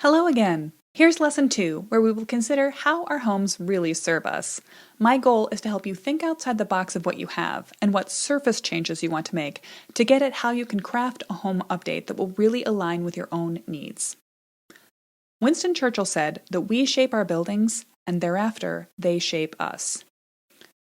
Hello again! Here's Lesson 2, where we will consider how our homes really serve us. My goal is to help you think outside the box of what you have and what surface changes you want to make to get at how you can craft a home update that will really align with your own needs. Winston Churchill said that we shape our buildings, and thereafter they shape us.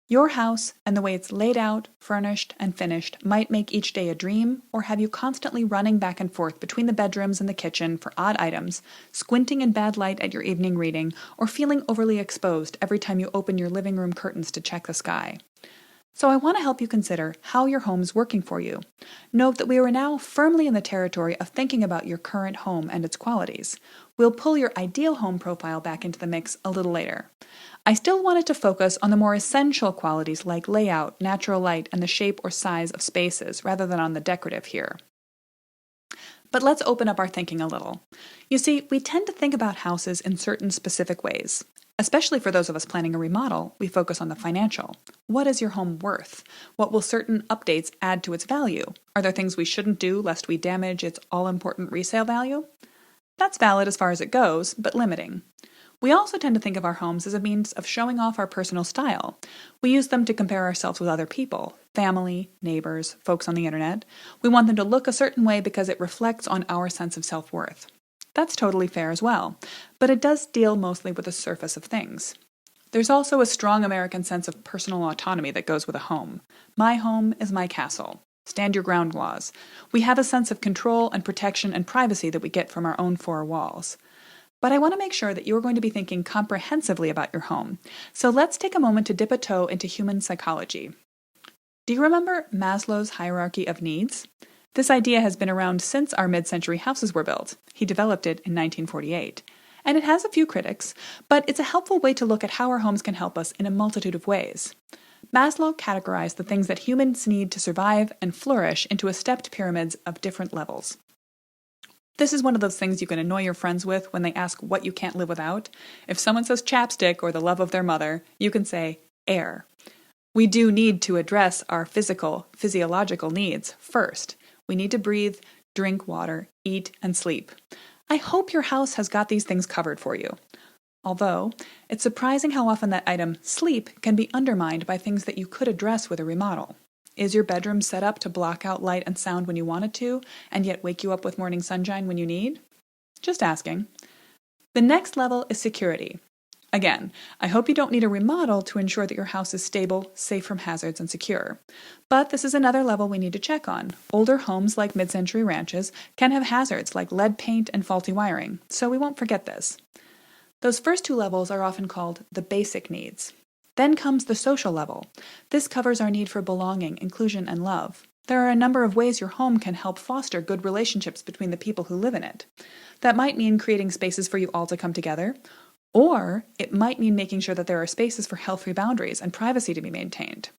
Your house and the way it's laid out, furnished, and finished might make each day a dream, or have you constantly running back and forth between the bedrooms and the kitchen for odd items, squinting in bad light at your evening reading, or feeling overly exposed every time you open your living room curtains to check the sky. So I want to help you consider how your home is working for you. Note that we are now firmly in the territory of thinking about your current home and its qualities. We'll pull your ideal home profile back into the mix a little later. I still wanted to focus on the more essential qualities like layout, natural light, and the shape or size of spaces, rather than on the decorative here. But let's open up our thinking a little. You see, we tend to think about houses in certain specific ways. Especially for those of us planning a remodel, we focus on the financial. What is your home worth? What will certain updates add to its value? Are there things we shouldn't do lest we damage its all-important resale value? That's valid as far as it goes, but limiting. We also tend to think of our homes as a means of showing off our personal style. We use them to compare ourselves with other people, family, neighbors, folks on the internet. We want them to look a certain way because it reflects on our sense of self-worth. That's totally fair as well, but it does deal mostly with the surface of things. There's also a strong American sense of personal autonomy that goes with a home. My home is my castle. Stand your ground laws. We have a sense of control and protection and privacy that we get from our own four walls. But I want to make sure that you're going to be thinking comprehensively about your home. So let's take a moment to dip a toe into human psychology. Do you remember Maslow's hierarchy of needs? This idea has been around since our mid-century houses were built. He developed it in 1948. And it has a few critics, but it's a helpful way to look at how our homes can help us in a multitude of ways. Maslow categorized the things that humans need to survive and flourish into a stepped pyramids of different levels. This is one of those things you can annoy your friends with when they ask what you can't live without. If someone says chapstick or the love of their mother, you can say air. We do need to address our physiological needs first. We need to breathe, drink water, eat, and sleep. I hope your house has got these things covered for you. Although, it's surprising how often that item, sleep, can be undermined by things that you could address with a remodel. Is your bedroom set up to block out light and sound when you want it to, and yet wake you up with morning sunshine when you need? Just asking. The next level is security. Again, I hope you don't need a remodel to ensure that your house is stable, safe from hazards, and secure. But this is another level we need to check on. Older homes like mid-century ranches can have hazards like lead paint and faulty wiring, so we won't forget this. Those first two levels are often called the basic needs. Then comes the social level. This covers our need for belonging, inclusion, and love. There are a number of ways your home can help foster good relationships between the people who live in it. That might mean creating spaces for you all to come together, or it might mean making sure that there are spaces for healthy boundaries and privacy to be maintained.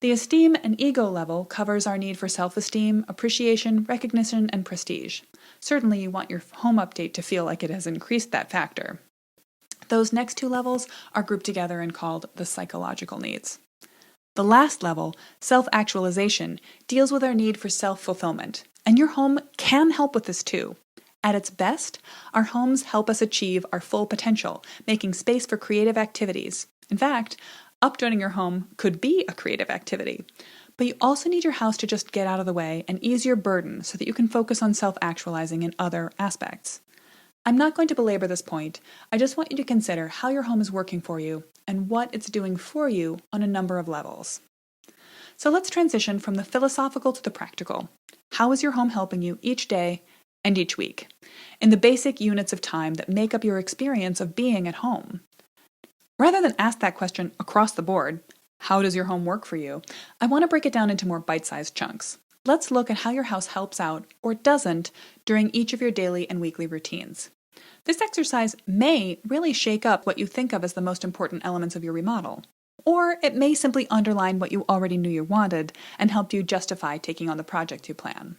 The esteem and ego level covers our need for self-esteem, appreciation, recognition, and prestige. Certainly you want your home update to feel like it has increased that factor. Those next two levels are grouped together and called the psychological needs. The last level, self-actualization, deals with our need for self-fulfillment, and your home can help with this too. At its best, our homes help us achieve our full potential, making space for creative activities. In fact, updating your home could be a creative activity. But you also need your house to just get out of the way and ease your burden so that you can focus on self-actualizing in other aspects. I'm not going to belabor this point. I just want you to consider how your home is working for you and what it's doing for you on a number of levels. So let's transition from the philosophical to the practical. How is your home helping you each day and each week, in the basic units of time that make up your experience of being at home? Rather than ask that question across the board, how does your home work for you? I want to break it down into more bite-sized chunks. Let's look at how your house helps out, or doesn't, during each of your daily and weekly routines. This exercise may really shake up what you think of as the most important elements of your remodel, or it may simply underline what you already knew you wanted and help you justify taking on the project you plan.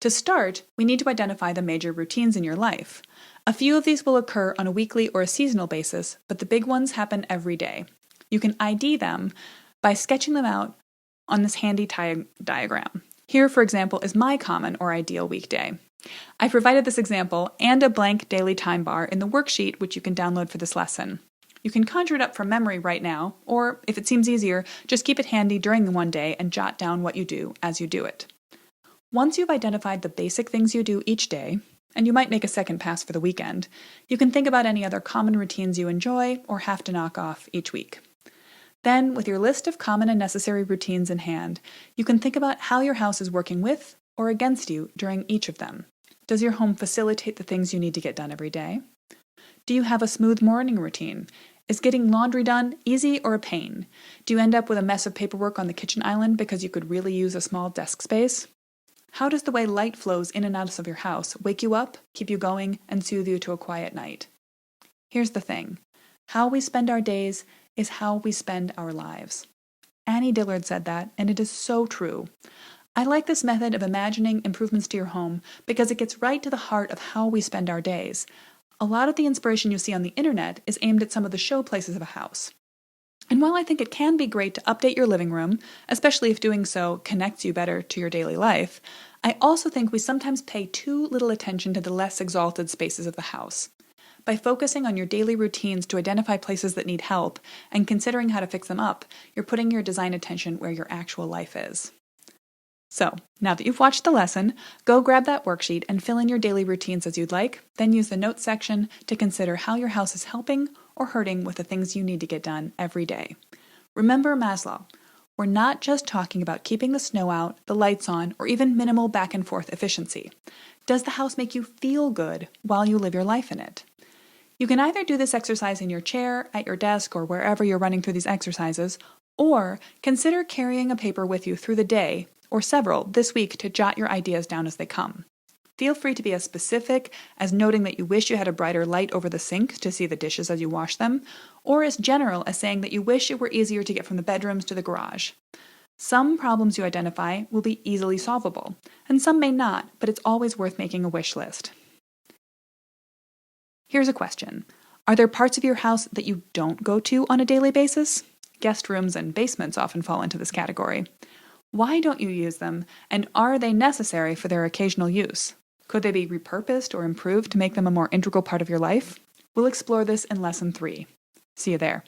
To start, we need to identify the major routines in your life. A few of these will occur on a weekly or a seasonal basis, but the big ones happen every day. You can ID them by sketching them out on this handy diagram. Here, for example, is my common or ideal weekday. I provided this example and a blank daily time bar in the worksheet which you can download for this lesson. You can conjure it up from memory right now, or if it seems easier, just keep it handy during the one day and jot down what you do as you do it. Once you've identified the basic things you do each day, and you might make a second pass for the weekend, you can think about any other common routines you enjoy or have to knock off each week. Then, with your list of common and necessary routines in hand, you can think about how your house is working with or against you during each of them. Does your home facilitate the things you need to get done every day? Do you have a smooth morning routine? Is getting laundry done easy or a pain? Do you end up with a mess of paperwork on the kitchen island because you could really use a small desk space? How does the way light flows in and out of your house wake you up, keep you going, and soothe you to a quiet night? Here's the thing. How we spend our days is how we spend our lives. Annie Dillard said that, and it is so true. I like this method of imagining improvements to your home because it gets right to the heart of how we spend our days. A lot of the inspiration you see on the internet is aimed at some of the show places of a house. And while I think it can be great to update your living room, especially if doing so connects you better to your daily life, I also think we sometimes pay too little attention to the less exalted spaces of the house. By focusing on your daily routines to identify places that need help and considering how to fix them up, you're putting your design attention where your actual life is. So, now that you've watched the lesson, go grab that worksheet and fill in your daily routines as you'd like, then use the notes section to consider how your house is helping or hurting with the things you need to get done every day. Remember Maslow. We're not just talking about keeping the snow out, the lights on, or even minimal back and forth efficiency. Does the house make you feel good while you live your life in it? You can either do this exercise in your chair, at your desk, or wherever you're running through these exercises, or consider carrying a paper with you through the day, or several, this week to jot your ideas down as they come. Feel free to be as specific as noting that you wish you had a brighter light over the sink to see the dishes as you wash them, or as general as saying that you wish it were easier to get from the bedrooms to the garage. Some problems you identify will be easily solvable, and some may not, but it's always worth making a wish list. Here's a question. Are there parts of your house that you don't go to on a daily basis? Guest rooms and basements often fall into this category. Why don't you use them, and are they necessary for their occasional use? Could they be repurposed or improved to make them a more integral part of your life? We'll explore this in Lesson 3. See you there.